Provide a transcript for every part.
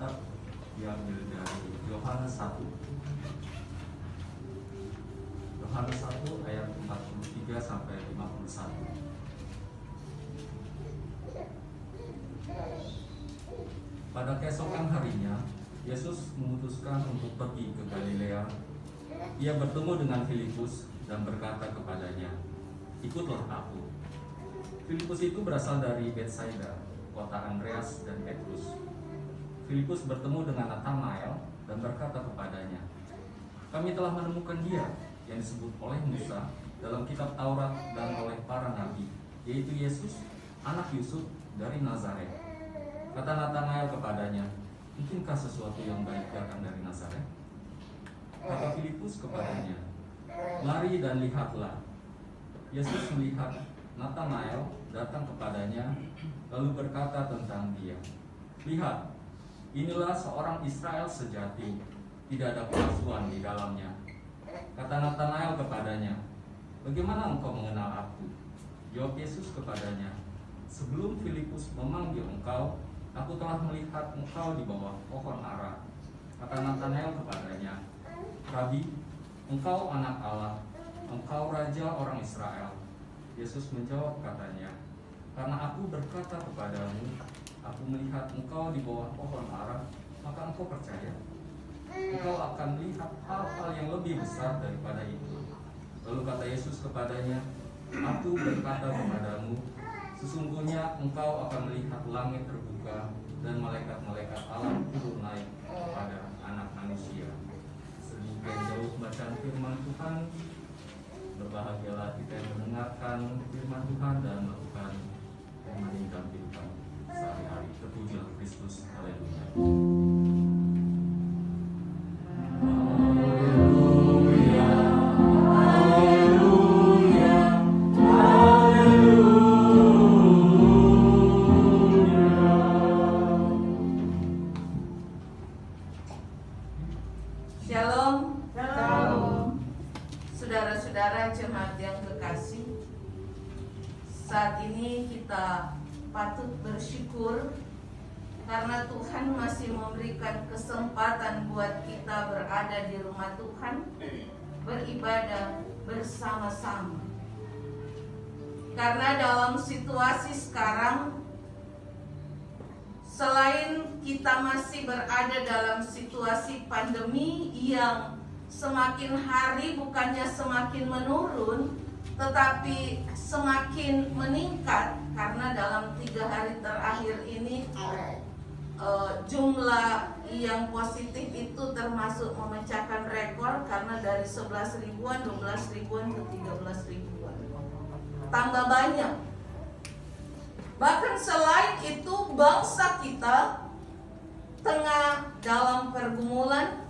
Alkitab diambil dari Yohanes 1. Yohanes 1 ayat 43 sampai 51. Pada keesokan harinya, Yesus memutuskan untuk pergi ke Galilea. Ia bertemu dengan Filipus dan berkata kepadanya, "Ikutlah aku." Filipus itu berasal dari Betsaida, kota Andreas dan Petrus. Filipus bertemu dengan Nathanael dan berkata kepadanya, "Kami telah menemukan Dia yang disebut oleh Musa dalam kitab Taurat dan oleh para nabi, yaitu Yesus, anak Yusuf dari Nazaret." Kata Nathanael kepadanya, "Mungkinkah sesuatu yang baik datang dari Nazaret?" Kata Filipus kepadanya, "Mari dan lihatlah." Yesus melihat Nathanael datang kepadanya, lalu berkata tentang dia, "Lihat, inilah seorang Israel sejati, tidak ada palsuan di dalamnya." Kata Nathanael kepadanya, "Bagaimana engkau mengenal aku?" Jawab Yesus kepadanya, "Sebelum Filipus memanggil engkau, aku telah melihat engkau di bawah pohon ara." Kata Nathanael kepadanya, "Rabi, engkau anak Allah, engkau raja orang Israel." Yesus menjawab katanya, "Karena aku berkata kepadamu, aku melihat engkau di bawah pohon ara, maka engkau percaya? Engkau akan melihat hal-hal yang lebih besar daripada itu." Lalu kata Yesus kepadanya, "Aku berkata kepadamu, sesungguhnya engkau akan melihat langit terbuka dan malaikat-malaikat Allah turun naik kepada anak manusia." Sedemikian jauh bacaan firman Tuhan. Berbahagialah kita yang mendengarkan firman Tuhan dan melakukan firman ini dalam kehidupan sehari-hari. Terpujilah Kristus. Haleluya. Shalom. Saudara-saudara jemaat yang kekasih, saat ini kita patut bersyukur karena Tuhan masih memberikan kesempatan buat kita berada di rumah Tuhan, beribadah bersama-sama. Karena dalam situasi sekarang, selain kita masih berada dalam situasi pandemi yang semakin hari bukannya semakin menurun, tetapi semakin meningkat, karena dalam 3 hari terakhir ini jumlah yang positif itu termasuk memecahkan rekor, karena dari 11 ribuan, 12 ribuan ke 13 ribuan, tambah banyak. Bahkan selain itu, bangsa kita tengah dalam pergumulan,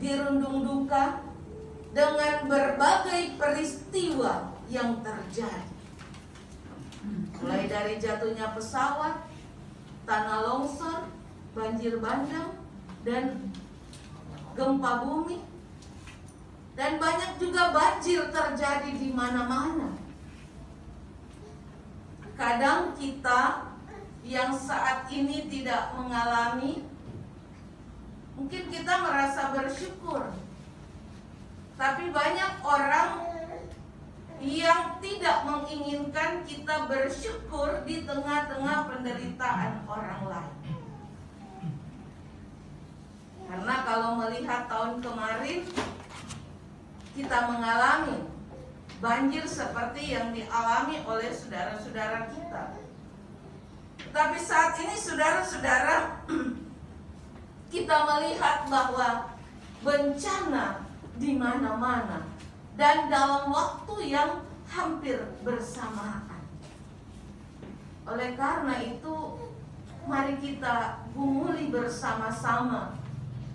dirundung duka dengan berbagai peristiwa yang terjadi, mulai dari jatuhnya pesawat, tanah longsor, banjir bandang, dan gempa bumi, dan banyak juga banjir terjadi di mana-mana. Kadang kita yang saat ini tidak mengalami, mungkin kita merasa bersyukur, tapi banyak orang yang tidak menginginkan kita bersyukur di tengah-tengah penderitaan orang lain. Karena kalau melihat tahun kemarin, kita mengalami banjir seperti yang dialami oleh saudara-saudara kita. Tapi saat ini saudara-saudara, kita melihat bahwa bencana di mana-mana dan dalam waktu yang hampir bersamaan. Oleh karena itu, mari kita gumuli bersama-sama,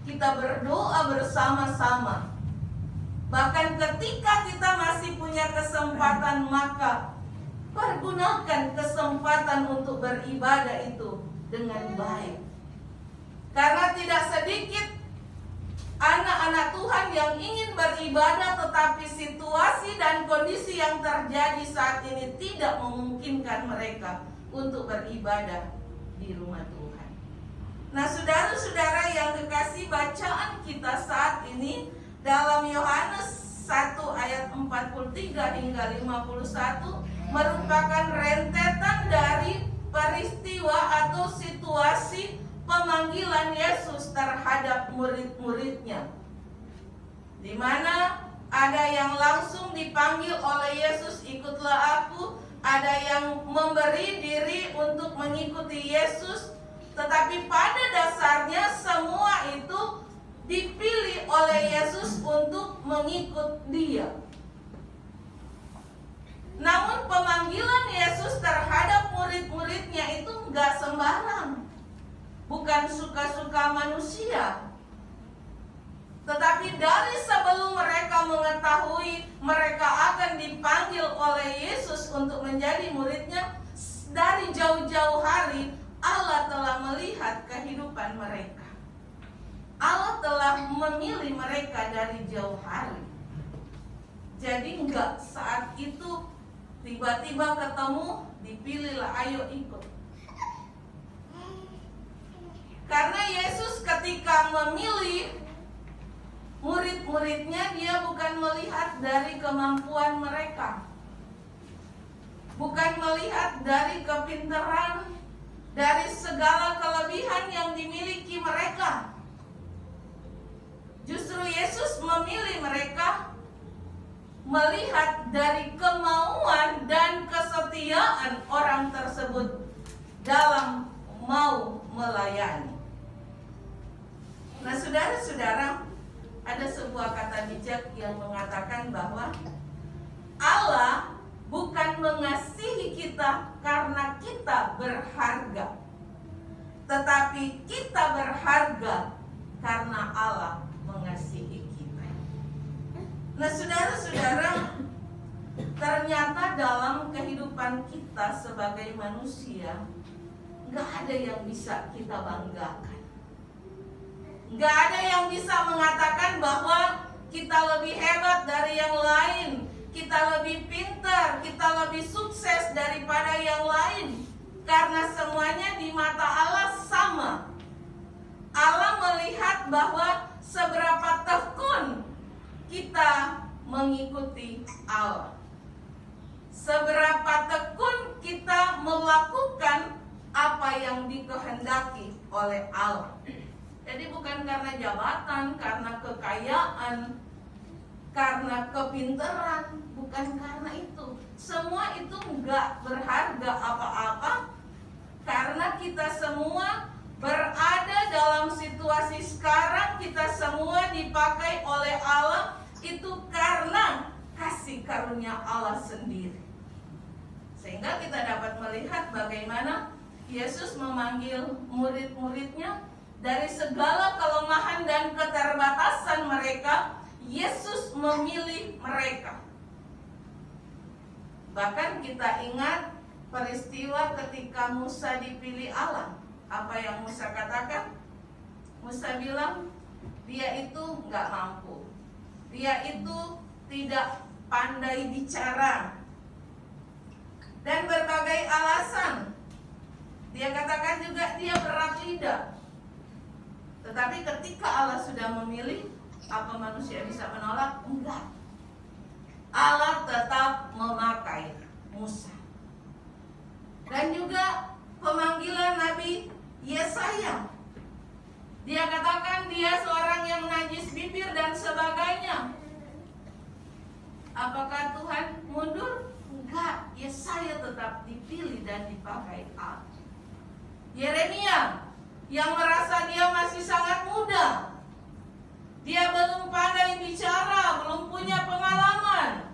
kita berdoa bersama-sama. Bahkan ketika kita masih punya kesempatan, maka pergunakan kesempatan untuk beribadah itu dengan baik. Karena tidak sedikit anak-anak Tuhan yang ingin beribadah, tetapi situasi dan kondisi yang terjadi saat ini tidak memungkinkan mereka untuk beribadah di rumah Tuhan. Nah, saudara-saudara yang kekasih, bacaan kita saat ini dalam Yohanes 1 ayat 43 hingga 51 merupakan rentetan dari peristiwa atau situasi pemanggilan Yesus terhadap murid-muridnya, di mana ada yang langsung dipanggil oleh Yesus, ikutlah aku. Ada yang memberi diri untuk mengikuti Yesus. Tetapi pada dasarnya semua itu dipilih oleh Yesus untuk mengikut Dia. Namun pemanggilan Yesus terhadap murid-muridnya itu enggak sembarang. Bukan suka-suka manusia. Tetapi dari sebelum mereka mengetahui mereka akan dipanggil oleh Yesus untuk menjadi muridnya, dari jauh-jauh hari Allah telah melihat kehidupan mereka. Allah telah memilih mereka dari jauh hari. Jadi enggak saat itu tiba-tiba ketemu, dipilihlah, ayo ikut. Karena Yesus ketika memilih murid-muridnya, Dia bukan melihat dari kemampuan mereka, bukan melihat dari kepintaran, dari segala kelebihan yang dimiliki mereka. Justru Yesus memilih mereka melihat dari kemauan dan kesetiaan orang tersebut dalam mau melayani. Nah, saudara-saudara, ada sebuah kata bijak yang mengatakan bahwa Allah bukan mengasihi kita karena kita berharga, tetapi kita berharga karena Allah mengasihi kita. Nah, saudara-saudara, ternyata dalam kehidupan kita sebagai manusia gak ada yang bisa kita banggakan. Gak ada yang bisa mengatakan bahwa kita lebih hebat dari yang lain, kita lebih pintar, kita lebih sukses daripada yang lain. Karena semuanya di mata Allah sama. Allah melihat bahwa seberapa tekun kita mengikuti Allah, seberapa tekun kita melakukan apa yang dikehendaki oleh Allah. Jadi bukan karena jabatan, karena kekayaan, karena kepintaran, bukan karena itu. Semua itu enggak berharga apa-apa, karena kita semua berada dalam situasi sekarang, kita semua dipakai oleh Allah, itu karena kasih karunia Allah sendiri. Sehingga kita dapat melihat bagaimana Yesus memanggil murid-muridnya. Dari segala kelemahan dan keterbatasan mereka, Yesus memilih mereka. Bahkan kita ingat peristiwa ketika Musa dipilih Allah. Apa yang Musa katakan? Musa bilang, dia itu gak mampu, dia itu tidak pandai bicara, dan berbagai alasan. Dia katakan juga dia berat lidah. Tetapi ketika Allah sudah memilih, apa manusia bisa menolak? Enggak. Allah tetap memakai Musa. Dan juga pemanggilan Nabi Yesaya. Dia katakan dia seorang yang najis bibir dan sebagainya. Apakah Tuhan mundur? Enggak. Yesaya tetap dipilih dan dipakai Allah. Yeremia yang merasa dia masih sangat muda, dia belum pandai bicara, belum punya pengalaman.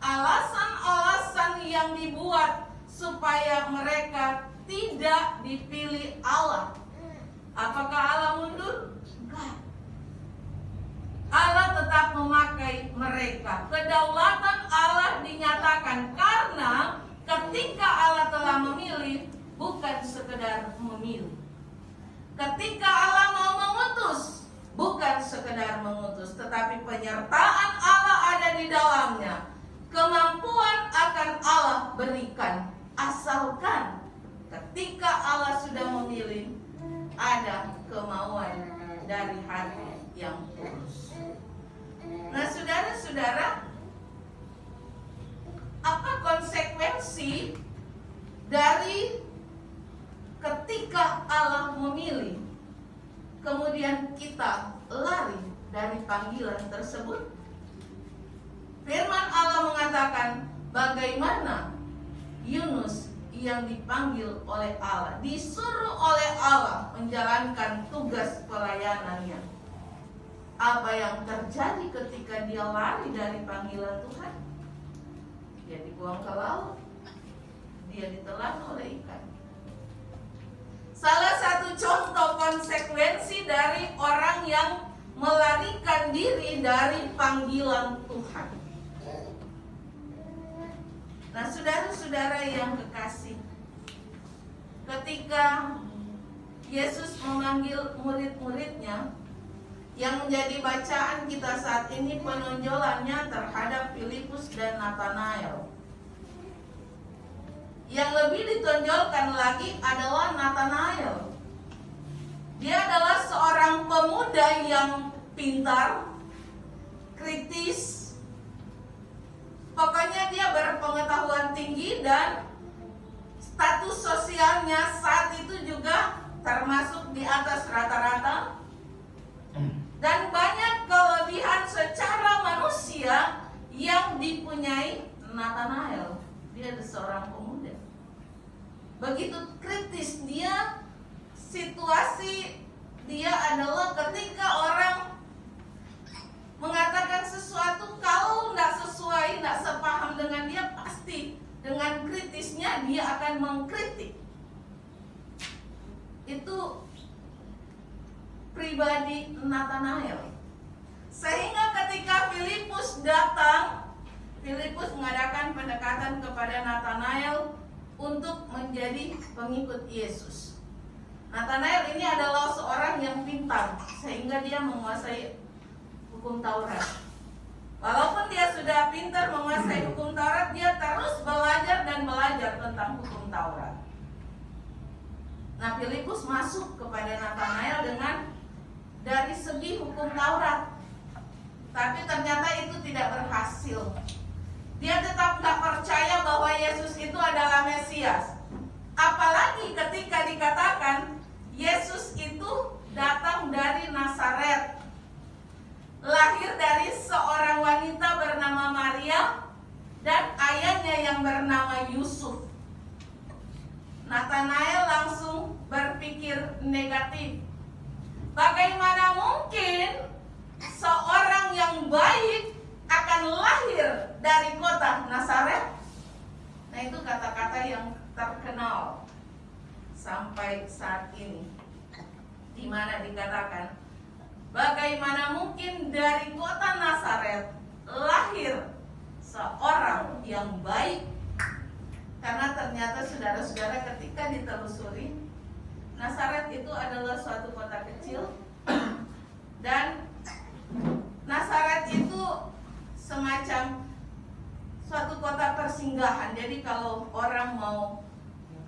Alasan-alasan yang dibuat supaya mereka tidak dipilih Allah. Apakah Allah mundur? Enggak. Allah tetap memakai mereka. Kedaulatan Allah dinyatakan karena ketika Allah telah memilih, bukan sekedar memilih. Ketika Allah mau mengutus, bukan sekedar mengutus, tetapi penyertaan Allah ada di dalamnya. Kemampuan akan Allah berikan, asalkan ketika Allah sudah memilih, ada kemauan dari hati yang tulus. Nah, saudara-saudara, apa konsekuensi dari ketika Allah memilih, kemudian kita lari dari panggilan tersebut? Firman Allah mengatakan, bagaimana Yunus yang dipanggil oleh Allah, disuruh oleh Allah menjalankan tugas pelayanannya. Apa yang terjadi ketika dia lari dari panggilan Tuhan? Dia dibuang ke laut, dia ditelan oleh ikan. Salah satu contoh konsekuensi dari orang yang melarikan diri dari panggilan Tuhan. Nah, saudara-saudara yang kekasih, ketika Yesus memanggil murid-muridnya, yang menjadi bacaan kita saat ini penonjolannya terhadap Filipus dan Natanael. Yang lebih ditonjolkan lagi adalah Natanael. Dia adalah seorang pemuda yang pintar, kritis. Pokoknya dia berpengetahuan tinggi dan status sosialnya saat itu juga termasuk di atas rata-rata. Dan banyak kelebihan secara manusia yang dipunyai Natanael. Dia adalah seorang pemuda. Begitu kritis dia, situasi dia adalah ketika orang mengatakan sesuatu, kalau tidak sesuai, tidak sepaham dengan dia, pasti dengan kritisnya dia akan mengkritik. Itu pribadi Natanael. Sehingga ketika Filipus datang, Filipus mengadakan pendekatan kepada Natanael untuk menjadi pengikut Yesus. Natanael ini adalah seorang yang pintar, sehingga dia menguasai hukum Taurat. Walaupun dia sudah pintar menguasai hukum Taurat, dia terus belajar dan belajar tentang hukum Taurat. Nah, Filipus masuk kepada Natanael dengan dari segi hukum Taurat, tapi ternyata itu tidak berhasil. Dia tetap gak percaya bahwa Yesus itu adalah Mesias. Apalagi ketika dikatakan Yesus itu datang dari Nazaret, lahir dari seorang wanita bernama Maria dan ayahnya yang bernama Yusuf. Natanael langsung berpikir negatif. Bagaimana mungkin seorang yang baik akan lahir dari kota Nazaret? Nah, itu kata-kata yang terkenal sampai saat ini, di mana dikatakan, bagaimana mungkin dari kota Nazaret lahir seorang yang baik? Karena ternyata saudara-saudara, ketika ditelusuri, Nazaret itu adalah suatu kota kecil, dan Nazaret itu semacam suatu kota persinggahan. Jadi kalau orang mau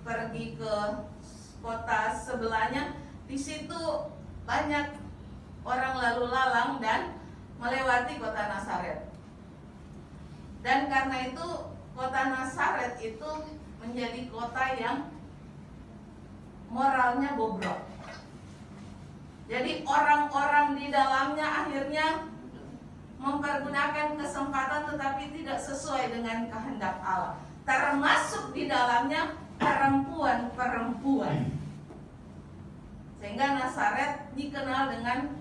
pergi ke kota sebelahnya, di situ banyak orang lalu lalang dan melewati kota Nazaret. Dan karena itu kota Nazaret itu menjadi kota yang moralnya bobrok. Jadi orang-orang di dalamnya akhirnya mempergunakan kesempatan tetapi tidak sesuai dengan kehendak Allah. Termasuk di dalamnya perempuan-perempuan. Sehingga Nazaret dikenal dengan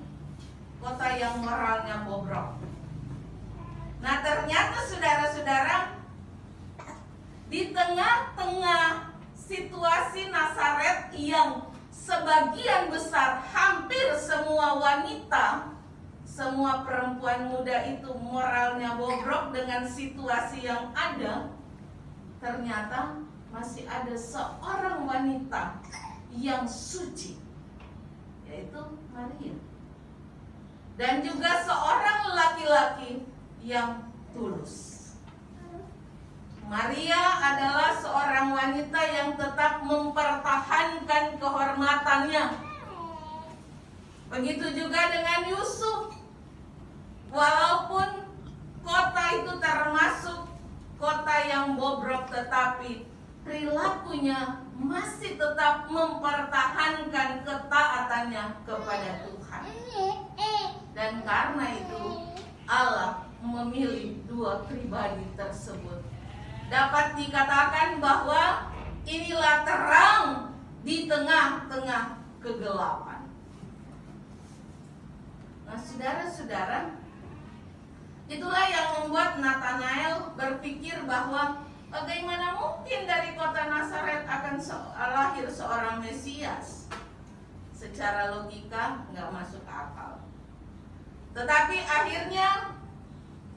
kota yang moralnya bobrok. Nah, ternyata saudara-saudara, di tengah-tengah situasi Nazaret yang sebagian besar, hampir semua wanita, semua perempuan muda itu moralnya bobrok dengan situasi yang ada, ternyata masih ada seorang wanita yang suci, yaitu Maria. Dan juga seorang laki-laki yang tulus. Maria adalah seorang wanita yang tetap mempertahankan kehormatannya. Begitu juga dengan Yusuf. Walaupun kota itu termasuk kota yang bobrok, tetapi perilakunya masih tetap mempertahankan ketaatannya kepada Tuhan. Dan karena itu Allah memilih dua pribadi tersebut. Dapat dikatakan bahwa inilah terang di tengah-tengah kegelapan. Nah, saudara-saudara, itulah yang membuat Nathanael berpikir bahwa bagaimana mungkin dari kota Nazaret akan lahir seorang Mesias. Secara logika nggak masuk akal. Tetapi akhirnya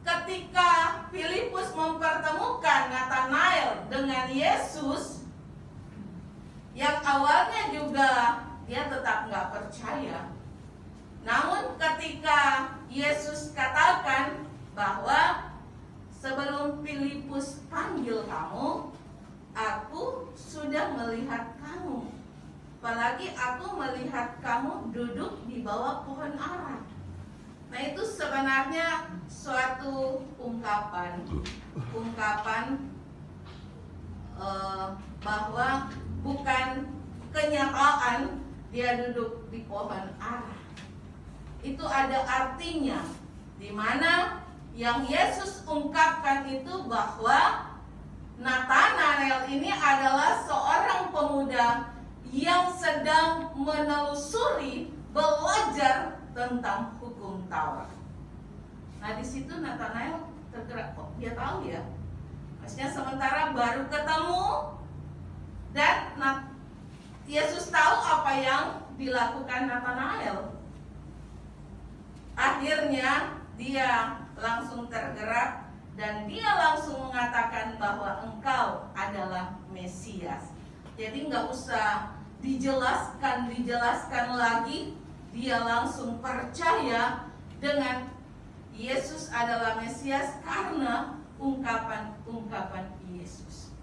ketika Filipus mempertemukan Nathanael dengan Yesus, yang awalnya juga dia tetap nggak percaya. Namun ketika Yesus katakan bahwa sebelum Filipus panggil kamu, aku sudah melihat kamu. Apalagi aku melihat kamu duduk di bawah pohon ara. Nah, itu sebenarnya suatu ungkapan bahwa bukan kenyataan dia duduk di pohon ara. Itu ada artinya, di mana yang Yesus ungkapkan itu bahwa Nathanael ini adalah seorang pemuda yang sedang menelusuri, belajar tentang hukum Taurat. Nah, di situ Nathanael tergerak, kok dia tahu ya? Maksudnya sementara baru ketemu dan Yesus tahu apa yang dilakukan Nathanael. Akhirnya dia langsung tergerak dan dia langsung mengatakan bahwa engkau adalah Mesias. Jadi nggak usah dijelaskan lagi, dia langsung percaya dengan Yesus adalah Mesias karena ungkapan-ungkapan Yesus.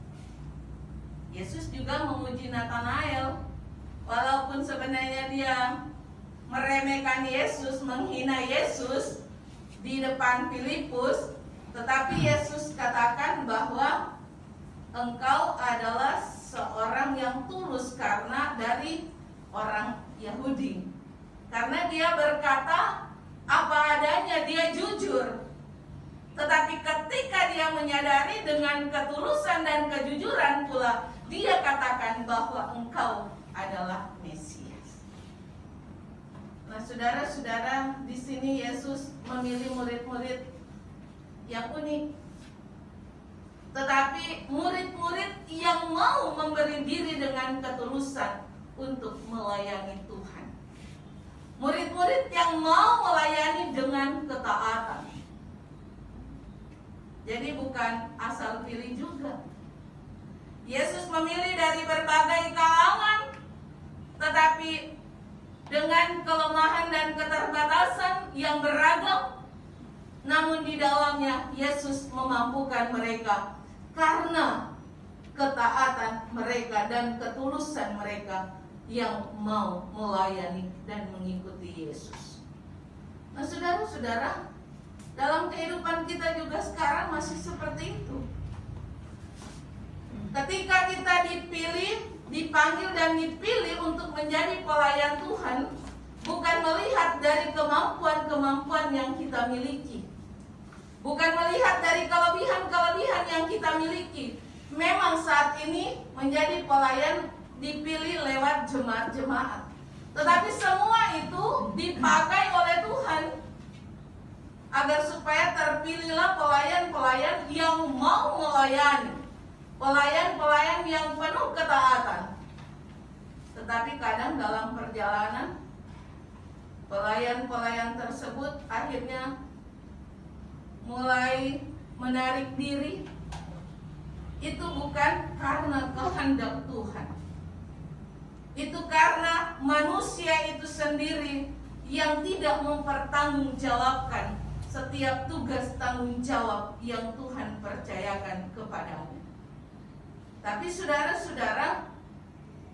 Yesus juga memuji Nathanael, walaupun sebenarnya dia meremehkan Yesus, menghina Yesus di depan Filipus, tetapi Yesus katakan bahwa engkau adalah seorang yang tulus karena dari orang Yahudi. Karena dia berkata apa adanya, dia jujur. Tetapi ketika dia menyadari dengan ketulusan dan kejujuran pula, dia katakan bahwa engkau adalah Mesias. Nah, saudara-saudara, di sini Yesus memilih murid-murid yang unik. Tetapi murid-murid yang mau memberi diri dengan ketulusan untuk melayani Tuhan. Murid-murid yang mau melayani dengan ketaatan. Jadi bukan asal pilih juga. Yesus memilih dari berbagai kalangan, tetapi dengan kelemahan dan keterbatasan yang beragam, namun di dalamnya Yesus memampukan mereka karena ketaatan mereka dan ketulusan mereka yang mau melayani dan mengikuti Yesus. Nah, saudara-saudara, dalam kehidupan kita juga sekarang masih seperti itu. Ketika kita dipanggil dan dipilih untuk menjadi pelayan Tuhan, bukan melihat dari kemampuan-kemampuan yang kita miliki, bukan melihat dari kelebihan-kelebihan yang kita miliki. Memang saat ini menjadi pelayan dipilih lewat jemaat-jemaat, tetapi semua itu dipakai oleh Tuhan agar supaya terpilihlah pelayan-pelayan yang mau melayani, pelayan-pelayan yang penuh ketaatan. Tetapi kadang dalam perjalanan, pelayan-pelayan tersebut akhirnya mulai menarik diri. Itu bukan karena kehendak Tuhan, itu karena manusia itu sendiri yang tidak mempertanggungjawabkan setiap tugas tanggung jawab yang Tuhan percayakan kepadanya. Tapi saudara-saudara,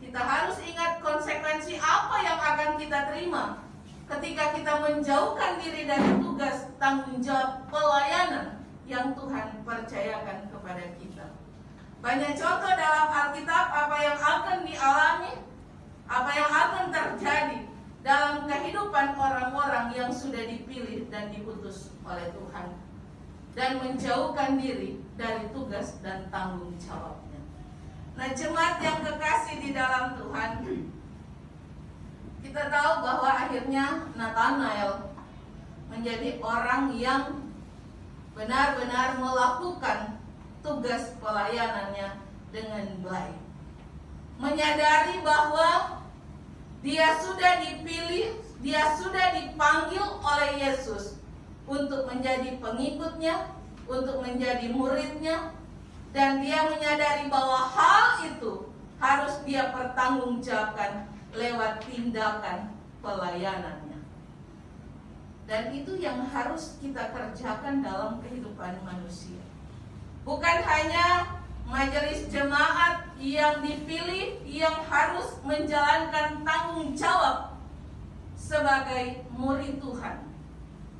kita harus ingat konsekuensi apa yang akan kita terima ketika kita menjauhkan diri dari tugas tanggung jawab pelayanan yang Tuhan percayakan kepada kita. Banyak contoh dalam Alkitab apa yang akan dialami, apa yang akan terjadi dalam kehidupan orang-orang yang sudah dipilih dan diutus oleh Tuhan dan menjauhkan diri dari tugas dan tanggung jawabnya. Nah, jemaat yang kekasih di dalam Tuhan, kita tahu bahwa akhirnya Nathanael menjadi orang yang benar-benar melakukan tugas pelayanannya dengan baik. Menyadari bahwa dia sudah dipilih, dia sudah dipanggil oleh Yesus untuk menjadi pengikutnya, untuk menjadi muridnya, dan dia menyadari bahwa hal itu harus dia pertanggungjawabkan lewat tindakan pelayanannya. Dan itu yang harus kita kerjakan dalam kehidupan manusia. Bukan hanya majelis jemaat yang dipilih yang harus menjalankan tanggung jawab sebagai murid Tuhan,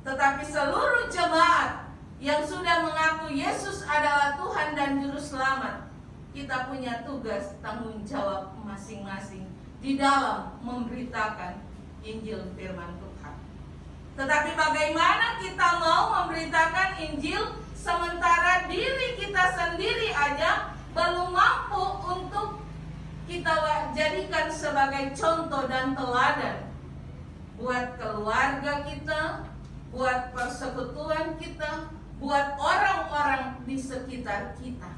tetapi seluruh jemaat yang sudah mengaku Yesus adalah Tuhan dan Juru Selamat, kita punya tugas tanggung jawab masing-masing di dalam memberitakan Injil firman Tuhan. Tetapi bagaimana kita mau memberitakan Injil sementara diri kita sendiri aja belum mampu untuk kita jadikan sebagai contoh dan teladan buat keluarga kita, buat persekutuan kita, buat orang-orang di sekitar kita.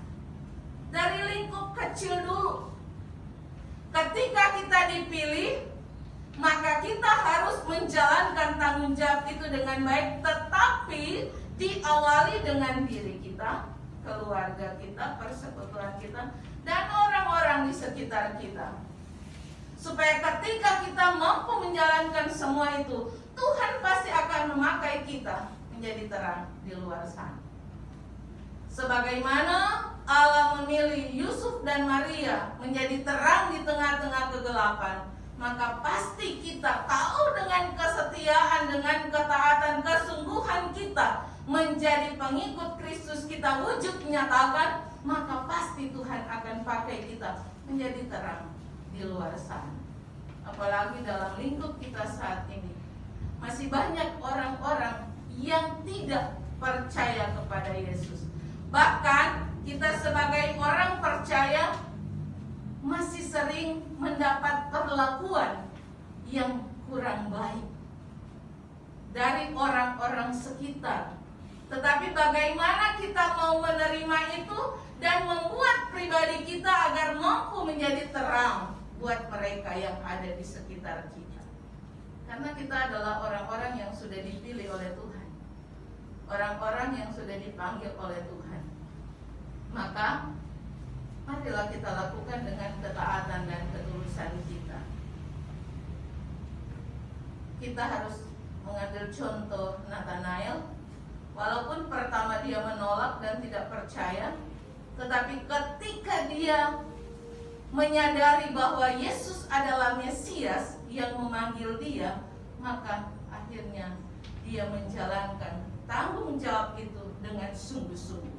Dari lingkup kecil dulu. Ketika kita dipilih, maka kita harus menjalankan tanggung jawab itu dengan baik, tetapi diawali dengan diri kita, keluarga kita, persekutuan kita, dan orang-orang di sekitar kita. Supaya ketika kita mampu menjalankan semua itu, Tuhan pasti akan memakai kita menjadi terang di luar sana. Sebagaimana Allah memilih Yusuf dan Maria menjadi terang di tengah-tengah kegelapan, maka pasti kita tahu dengan kesetiaan, dengan ketaatan, kesungguhan kita menjadi pengikut Kristus kita wujud nyatakan, maka pasti Tuhan akan pakai kita menjadi terang di luar sana. Apalagi dalam lingkup kita saat ini, masih banyak orang-orang yang tidak percaya kepada Yesus. Bahkan kita sebagai orang percaya masih sering mendapat perlakuan yang kurang baik dari orang-orang sekitar. Tetapi bagaimana kita mau menerima itu dan membuat pribadi kita agar mampu menjadi terang buat mereka yang ada di sekitar kita. Karena kita adalah orang-orang yang sudah dipilih oleh Tuhan, orang-orang yang sudah dipanggil oleh Tuhan. Maka marilah kita lakukan dengan ketaatan dan ketulusan kita. Kita harus mengambil contoh Nathanael. Walaupun pertama dia menolak dan tidak percaya, tetapi ketika dia menyadari bahwa Yesus adalah Mesias yang memanggil dia, maka akhirnya dia menjalankan tanggung jawab itu dengan sungguh-sungguh.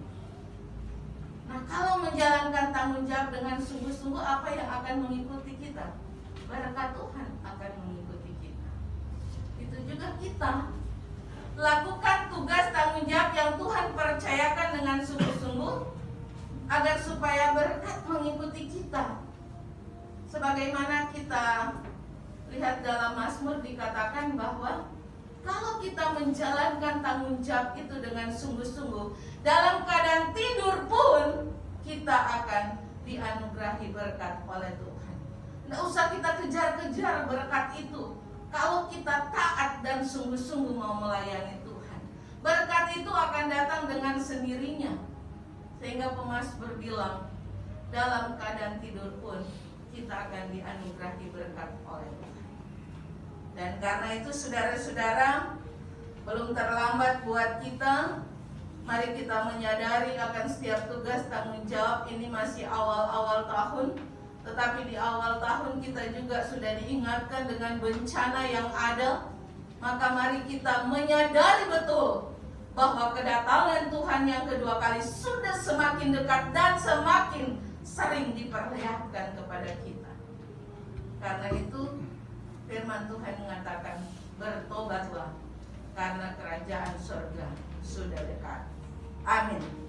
Nah, kalau menjalankan tanggung jawab dengan sungguh-sungguh, apa yang akan mengikuti kita? Berkat Tuhan akan mengikuti kita. Itu juga kita lakukan tugas tanggung jawab yang Tuhan percayakan dengan sungguh-sungguh, agar supaya berkat mengikuti kita. Sebagaimana kita lihat dalam Mazmur dikatakan bahwa kalau kita menjalankan tanggung jawab itu dengan sungguh-sungguh, dalam keadaan tidur pun kita akan dianugerahi berkat oleh Tuhan. Tidak usah kita kejar-kejar berkat itu. Kalau kita taat dan sungguh-sungguh mau melayani Tuhan, berkat itu akan datang dengan sendirinya. Sehingga pemazmur bilang, dalam keadaan tidur pun kita akan dianugerahi berkat oleh Tuhan. Dan karena itu saudara-saudara, belum terlambat buat kita. Mari kita menyadari akan setiap tugas tanggung jawab. Ini masih awal-awal tahun, tetapi di awal tahun kita juga sudah diingatkan dengan bencana yang ada. maka mari kita menyadari betul bahwa kedatangan Tuhan yang kedua kali sudah semakin dekat dan semakin sering diperlihatkan kepada kita. Karena itu firman Tuhan mengatakan, bertobatlah karena kerajaan surga sudah dekat. Amin.